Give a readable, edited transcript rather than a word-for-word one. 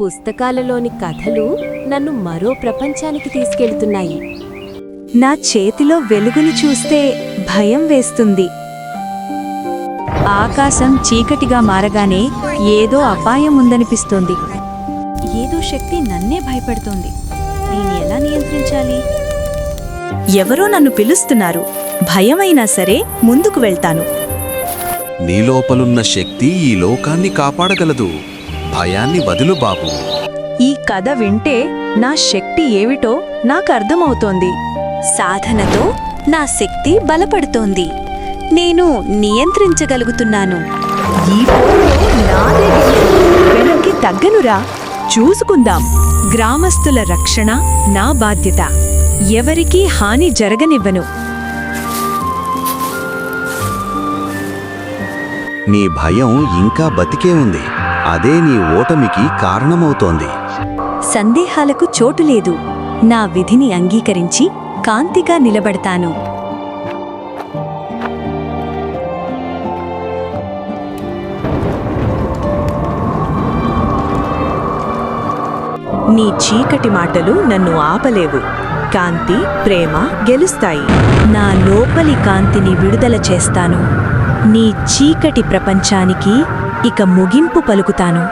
పుస్తకాలలోని కథలు నన్ను మరో ప్రపంచానికి తీసుకెళ్తున్నాయి. నా చేతిలో వెలుగుని చూస్తే భయం వేస్తుంది. ఆకాశం చీకటిగా మారగానే ఏదో అపాయం ఉందనిపిస్తోంది. ఏదో శక్తి నన్నే భయపెడుతోంది. దీన్ని ఎలా నియంత్రించాలి? ఎవరో నన్ను పిలుస్తున్నారు. భయమైనా సరే ముందుకు వెళ్తాను. నీలోపలున్న శక్తి ఈ లోకాన్ని కాపాడగలదు. భయాన్ని వదులు బాబు. ఈ కథ వింటే నా శక్తి ఏమిటో నాకు అర్థమవుతోంది. సాధనతో నా శక్తి బలపడుతోంది. నేను నియంత్రించగలుగుతున్నాను. ఈ పోరులో నాదే గెలుపు. వెనక్కి తగ్గనురా, చూసుకుందాం. గ్రామస్తుల రక్షణ నా బాధ్యత. ఎవరికీ హాని జరగనివ్వను. నీ భయం ఇంకా బతికే ఉంది. అదే నీ ఓటమికి కారణమవుతోంది. సందేహాలకు చోటు లేదు. నా విధిని అంగీకరించి కాంతిగా నిలబడతాను. నీ చీకటి మాటలు నన్ను ఆపలేవు. కాంతి, ప్రేమ గెలుస్తాయి. నా లోపలి కాంతిని విడుదల చేస్తాను. నీ చీకటి ప్రపంచానికి ఇక ముగింపు పలుకుతాను.